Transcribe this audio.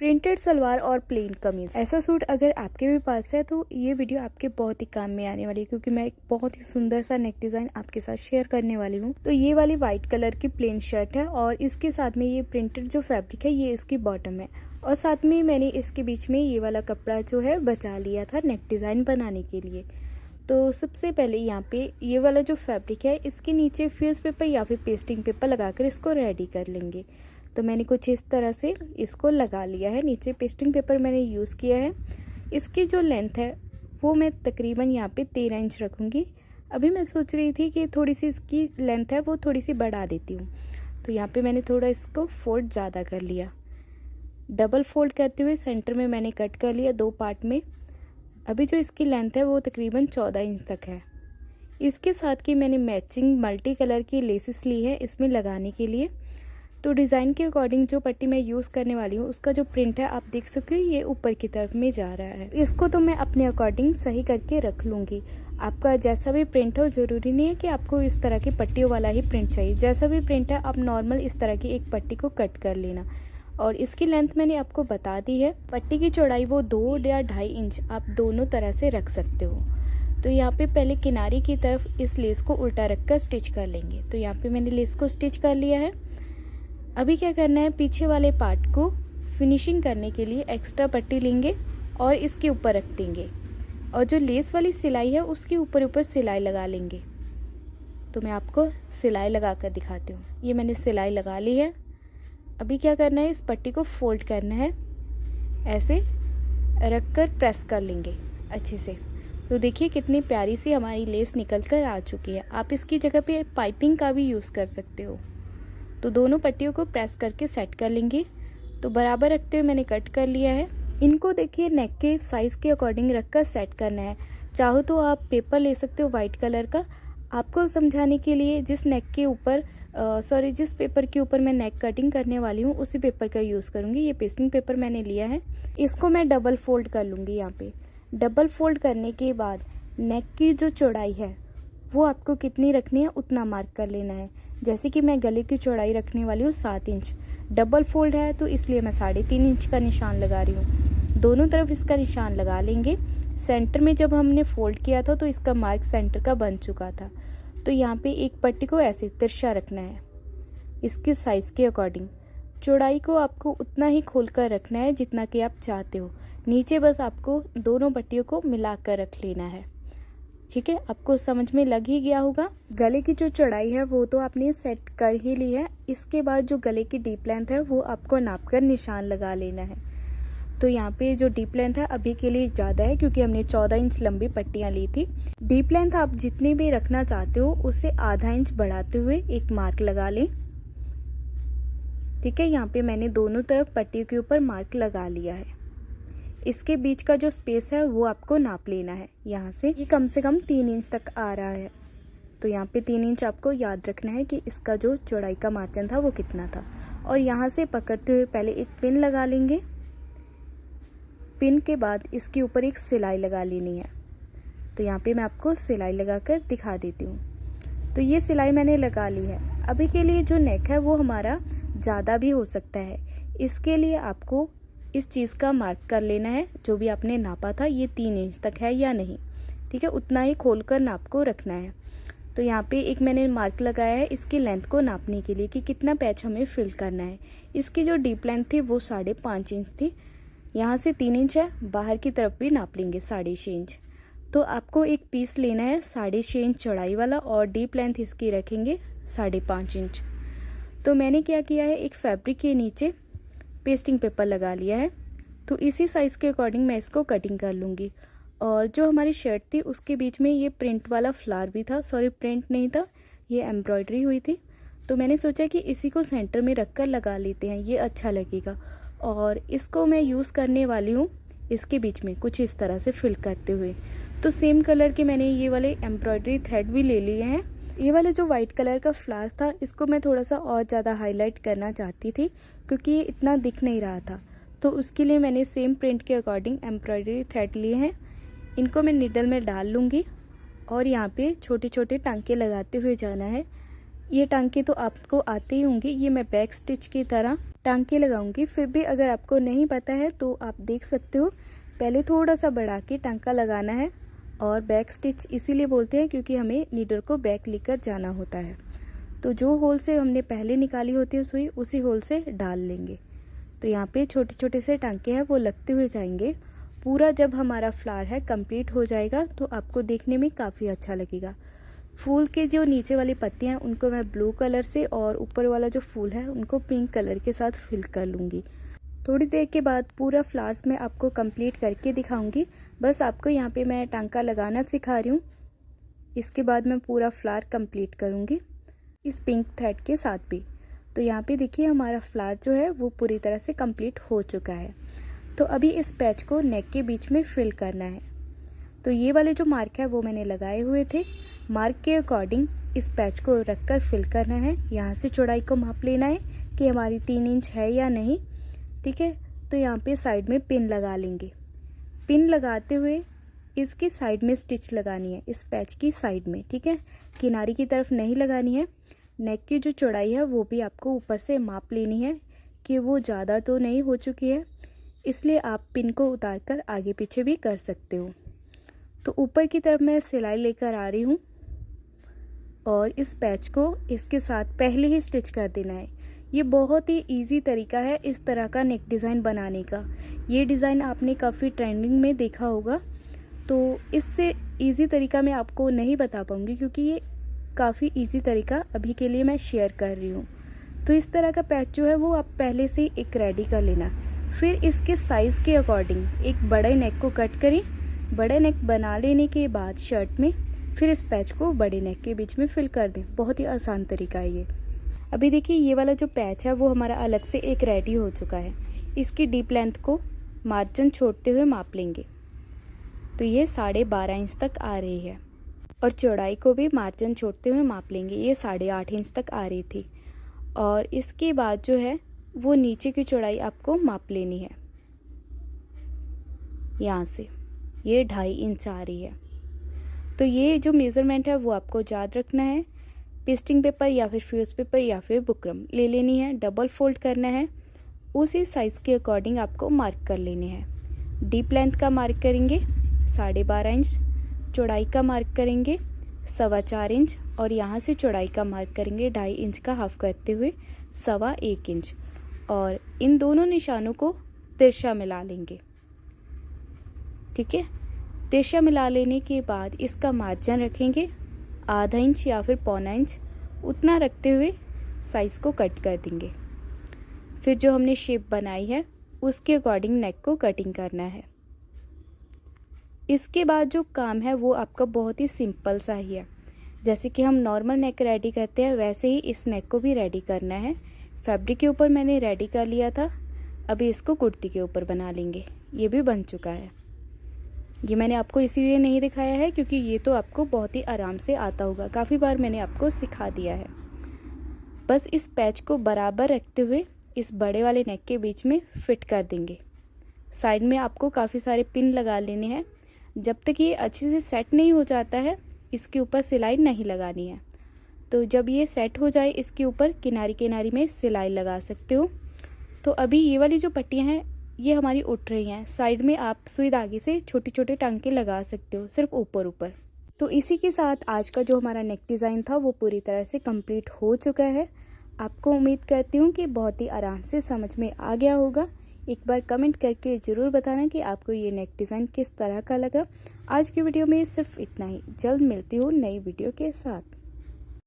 Printed salwar और plane कमीज। ऐसा सूट अगर आपके भी पास है तो ये वीडियो आपके बहुत ही काम में आने वाली है, क्योंकि मैं एक बहुत ही सुंदर सा नेक डिजाइन आपके साथ शेयर करने वाली हूँ। तो ये वाली व्हाइट कलर की प्लेन शर्ट है और इसके साथ में ये प्रिंटेड जो फैब्रिक है ये इसकी बॉटम है, और साथ में मैंने इसके बीच में ये वाला कपड़ा जो है बचा लिया था नेक डिजाइन बनाने के लिए। तो सबसे पहले यहाँ पे ये वाला जो फैब्रिक है इसके नीचे फ्यूज पेपर या फिर पेस्टिंग पेपर लगाकर इसको रेडी कर लेंगे। तो मैंने कुछ इस तरह से इसको लगा लिया है। नीचे पेस्टिंग पेपर मैंने यूज़ किया है। इसकी जो लेंथ है वो मैं तकरीबन यहाँ पे 13 इंच रखूँगी। अभी मैं सोच रही थी कि थोड़ी सी इसकी लेंथ है वो थोड़ी सी बढ़ा देती हूँ, तो यहाँ पे मैंने थोड़ा इसको फोल्ड ज़्यादा कर लिया। डबल फोल्ड करते हुए सेंटर में मैंने कट कर लिया 2 पार्ट में। अभी जो इसकी लेंथ है वो तकरीबन 14 इंच तक है। इसके साथ की मैंने मैचिंग मल्टी कलर की लेसेस ली है इसमें लगाने के लिए। तो डिज़ाइन के अकॉर्डिंग जो पट्टी मैं यूज़ करने वाली हूँ उसका जो प्रिंट है आप देख सकते हो ये ऊपर की तरफ में जा रहा है। इसको तो मैं अपने अकॉर्डिंग सही करके रख लूँगी। आपका जैसा भी प्रिंट हो, ज़रूरी नहीं है कि आपको इस तरह की पट्टियों वाला ही प्रिंट चाहिए। जैसा भी प्रिंट है आप नॉर्मल इस तरह की एक पट्टी को कट कर लेना। और इसकी लेंथ मैंने आपको बता दी है। पट्टी की चौड़ाई वो 2 या 2.5 इंच आप दोनों तरह से रख सकते हो। तो यहाँ पे पहले किनारे की तरफ इस लेस को उल्टा रखकर स्टिच कर लेंगे। तो यहाँ पे मैंने लेस को स्टिच कर लिया है। अभी क्या करना है, पीछे वाले पार्ट को फिनिशिंग करने के लिए एक्स्ट्रा पट्टी लेंगे और इसके ऊपर रख देंगे, और जो लेस वाली सिलाई है उसके ऊपर सिलाई लगा लेंगे। तो मैं आपको सिलाई लगा कर दिखाती हूँ। ये मैंने सिलाई लगा ली है। अभी क्या करना है, इस पट्टी को फोल्ड करना है, ऐसे रख कर प्रेस कर लेंगे अच्छे से। तो देखिए कितनी प्यारी सी हमारी लेस निकल कर आ चुकी है। आप इसकी जगह पे पाइपिंग का भी यूज़ कर सकते हो। तो दोनों पट्टियों को प्रेस करके सेट कर लेंगे। तो बराबर रखते हुए मैंने कट कर लिया है। इनको देखिए नेक के साइज़ के अकॉर्डिंग रखकर सेट करना है। चाहो तो आप पेपर ले सकते हो वाइट कलर का। आपको समझाने के लिए जिस नेक के ऊपर जिस पेपर के ऊपर मैं नेक कटिंग करने वाली हूँ उसी पेपर का यूज़ करूँगी। ये पेस्टिंग पेपर मैंने लिया है। इसको मैं डबल फोल्ड कर लूँगी। यहाँ पे डबल फोल्ड करने के बाद नेक की जो चौड़ाई है वो आपको कितनी रखनी है उतना मार्क कर लेना है। जैसे कि मैं गले की चौड़ाई रखने वाली हूँ 7 इंच। डबल फोल्ड है तो इसलिए मैं 3.5 इंच का निशान लगा रही हूँ। दोनों तरफ इसका निशान लगा लेंगे। सेंटर में जब हमने फोल्ड किया था तो इसका मार्क सेंटर का बन चुका था। तो यहाँ पे एक पट्टी को ऐसे तिरछा रखना है इसके साइज़ के अकॉर्डिंग। चौड़ाई को आपको उतना ही खोल कर रखना है जितना कि आप चाहते हो। नीचे बस आपको दोनों पट्टियों को मिला कर रख लेना है। ठीक है, आपको समझ में लग ही गया होगा। गले की जो चौड़ाई है वो तो आपने सेट कर ही ली है। इसके बाद जो गले की डीप लेंथ है वो आपको नाप कर निशान लगा लेना है। तो यहाँ पे जो डीप लेंथ है अभी के लिए ज़्यादा है क्योंकि हमने 14 इंच लंबी पट्टियाँ ली थी। डीप लेंथ आप जितनी भी रखना चाहते हो उससे आधा इंच बढ़ाते हुए एक मार्क लगा लें। ठीक है, यहाँ पे मैंने दोनों तरफ पट्टी के ऊपर मार्क लगा लिया है। इसके बीच का जो स्पेस है वो आपको नाप लेना है। यहाँ से ये कम से कम 3 इंच तक आ रहा है। तो यहाँ पे 3 इंच आपको याद रखना है कि इसका जो चौड़ाई का मार्जिन था वो कितना था। और यहाँ से पकड़ते हुए पहले एक पिन लगा लेंगे। पिन के बाद इसके ऊपर एक सिलाई लगा लेनी है। तो यहाँ पे मैं आपको सिलाई लगा कर दिखा देती हूँ। तो ये सिलाई मैंने लगा ली है। अभी के लिए जो नेक है वो हमारा ज़्यादा भी हो सकता है। इसके लिए आपको इस चीज़ का मार्क कर लेना है, जो भी आपने नापा था ये 3 इंच तक है या नहीं। ठीक है, उतना ही खोल कर नाप को रखना है। तो यहाँ पे एक मैंने मार्क लगाया है इसकी लेंथ को नापने के लिए कि कितना पैच हमें फिल करना है। इसकी जो डीप लेंथ थी वो 5.5 इंच थी। यहाँ से 3 इंच है, बाहर की तरफ भी नाप लेंगे 6.5 इंच। तो आपको एक पीस लेना है 6.5 इंच चौड़ाई वाला और डीप लेंथ इसकी रखेंगे 5.5 इंच। तो मैंने क्या किया है, एक फैब्रिक के नीचे पेस्टिंग पेपर लगा लिया है। तो इसी साइज़ के अकॉर्डिंग मैं इसको कटिंग कर लूँगी। और जो हमारी शर्ट थी उसके बीच में ये प्रिंट वाला फ्लावर भी था। प्रिंट नहीं था, ये एम्ब्रॉयडरी हुई थी। तो मैंने सोचा कि इसी को सेंटर में रख कर लगा लेते हैं, ये अच्छा लगेगा। और इसको मैं यूज़ करने वाली हूँ इसके बीच में कुछ इस तरह से फिल करते हुए। तो सेम कलर के मैंने ये वाले एम्ब्रॉयडरी थ्रेड भी ले लिए हैं। ये वाला जो वाइट कलर का फ्लावर था इसको मैं थोड़ा सा और ज़्यादा हाईलाइट करना चाहती थी क्योंकि ये इतना दिख नहीं रहा था। तो उसके लिए मैंने सेम प्रिंट के अकॉर्डिंग एम्ब्रॉयडरी थ्रेड लिए हैं। इनको मैं नीडल में डाल लूँगी और यहाँ पे छोटे छोटे टांके लगाते हुए जाना है। ये टांके तो आपको आते ही होंगे। ये मैं बैक स्टिच की तरह टांके लगाऊंगी। फिर भी अगर आपको नहीं पता है तो आप देख सकते हो, पहले थोड़ा सा बढ़ा के टांका लगाना है। और बैक स्टिच इसीलिए बोलते हैं क्योंकि हमें नीडल को बैक लेकर जाना होता है। तो जो होल से हमने पहले निकाली होती है सुई, उसी होल से डाल लेंगे। तो यहाँ पे छोटे छोटे से टांके हैं वो लगते हुए जाएंगे। पूरा जब हमारा फ्लावर है कंप्लीट हो जाएगा तो आपको देखने में काफ़ी अच्छा लगेगा। फूल के जो नीचे वाली पत्तियां हैं उनको मैं ब्लू कलर से और ऊपर वाला जो फूल है उनको पिंक कलर के साथ फिल कर लूँगी। थोड़ी देर के बाद पूरा फ्लावर्स मैं आपको कंप्लीट करके दिखाऊंगी। बस आपको यहाँ पे मैं टांका लगाना सिखा रही हूँ। इसके बाद मैं पूरा फ्लावर कंप्लीट करूँगी इस पिंक थ्रेड के साथ भी। तो यहाँ पे देखिए हमारा फ्लावर जो है वो पूरी तरह से कंप्लीट हो चुका है। तो अभी इस पैच को नेक के बीच में फिल करना है। तो ये वाले जो मार्क है वो मैंने लगाए हुए थे। मार्क के अकॉर्डिंग इस पैच को रखकर फिल करना है। यहाँ से चौड़ाई को माप लेना है कि हमारी 3 इंच है या नहीं। ठीक है, तो यहाँ पे साइड में पिन लगा लेंगे। पिन लगाते हुए इसकी साइड में स्टिच लगानी है, इस पैच की साइड में। ठीक है, किनारे की तरफ नहीं लगानी है। नेक की जो चौड़ाई है वो भी आपको ऊपर से माप लेनी है कि वो ज़्यादा तो नहीं हो चुकी है, इसलिए आप पिन को उतार कर आगे पीछे भी कर सकते हो। तो ऊपर की तरफ मैं सिलाई लेकर आ रही हूँ और इस पैच को इसके साथ पहले ही स्टिच कर देना है। ये बहुत ही इजी तरीका है इस तरह का नेक डिज़ाइन बनाने का। ये डिज़ाइन आपने काफ़ी ट्रेंडिंग में देखा होगा, तो इससे इजी तरीका मैं आपको नहीं बता पाऊँगी क्योंकि ये काफ़ी इजी तरीका अभी के लिए मैं शेयर कर रही हूँ। तो इस तरह का पैच जो है वो आप पहले से एक रेडी कर लेना। फिर इसके साइज़ के अकॉर्डिंग एक बड़े नेक को कट करें। बड़े नेक बना लेने के बाद शर्ट में फिर इस पैच को बड़े नेक के बीच में फिल कर दें। बहुत ही आसान तरीका है ये। अभी देखिए ये वाला जो पैच है वो हमारा अलग से एक रेडी हो चुका है। इसकी डीप लेंथ को मार्जिन छोड़ते हुए माप लेंगे। तो ये 12.5 इंच तक आ रही है और चौड़ाई को भी मार्जिन छोड़ते हुए माप लेंगे। ये 8.5 इंच तक आ रही थी और इसके बाद जो है वो नीचे की चौड़ाई आपको माप लेनी है। यहाँ से ये 2.5 इंच आ रही है। तो ये जो मेज़रमेंट है वो आपको याद रखना है। पेस्टिंग पेपर या फिर फ्यूज़ पेपर या फिर बुकरम ले लेनी है, डबल फोल्ड करना है, उसी साइज़ के अकॉर्डिंग आपको मार्क कर लेनी है। डीप लेंथ का मार्क करेंगे 12.5 इंच, चौड़ाई का मार्क करेंगे 4.25 इंच और यहाँ से चौड़ाई का मार्क करेंगे 2.5 इंच का हाफ करते हुए 1.25 इंच और इन दोनों निशानों को तिरछा मिला लेंगे। ठीक है, तिरछा मिला लेने के बाद इसका मार्जिन रखेंगे 1/2 इंच या फिर 1.25 इंच, उतना रखते हुए साइज़ को कट कर देंगे। फिर जो हमने शेप बनाई है उसके अकॉर्डिंग नेक को कटिंग करना है। इसके बाद जो काम है वो आपका बहुत ही सिंपल सा ही है। जैसे कि हम नॉर्मल नेक रेडी करते हैं वैसे ही इस नेक को भी रेडी करना है। फैब्रिक के ऊपर मैंने रेडी कर लिया था, अभी इसको कुर्ती के ऊपर बना लेंगे। ये भी बन चुका है। ये मैंने आपको इसीलिए नहीं दिखाया है क्योंकि ये तो आपको बहुत ही आराम से आता होगा, काफ़ी बार मैंने आपको सिखा दिया है। बस इस पैच को बराबर रखते हुए इस बड़े वाले नेक के बीच में फिट कर देंगे। साइड में आपको काफ़ी सारे पिन लगा लेने हैं। जब तक ये अच्छे से सेट नहीं हो जाता है इसके ऊपर सिलाई नहीं लगानी है। तो जब ये सेट हो जाए इसके ऊपर किनारी किनारी में सिलाई लगा सकते हो। तो अभी ये वाली जो पट्टियाँ हैं ये हमारी उठ रही हैं। साइड में आप सुई धागे से छोटे छोटे टांके लगा सकते हो, सिर्फ ऊपर ऊपर। तो इसी के साथ आज का जो हमारा नेक डिज़ाइन था वो पूरी तरह से कंप्लीट हो चुका है। आपको उम्मीद करती हूँ कि बहुत ही आराम से समझ में आ गया होगा। एक बार कमेंट करके ज़रूर बताना कि आपको ये नेक डिज़ाइन किस तरह का लगा। आज की वीडियो में सिर्फ इतना ही। जल्द मिलती हूँ नई वीडियो के साथ।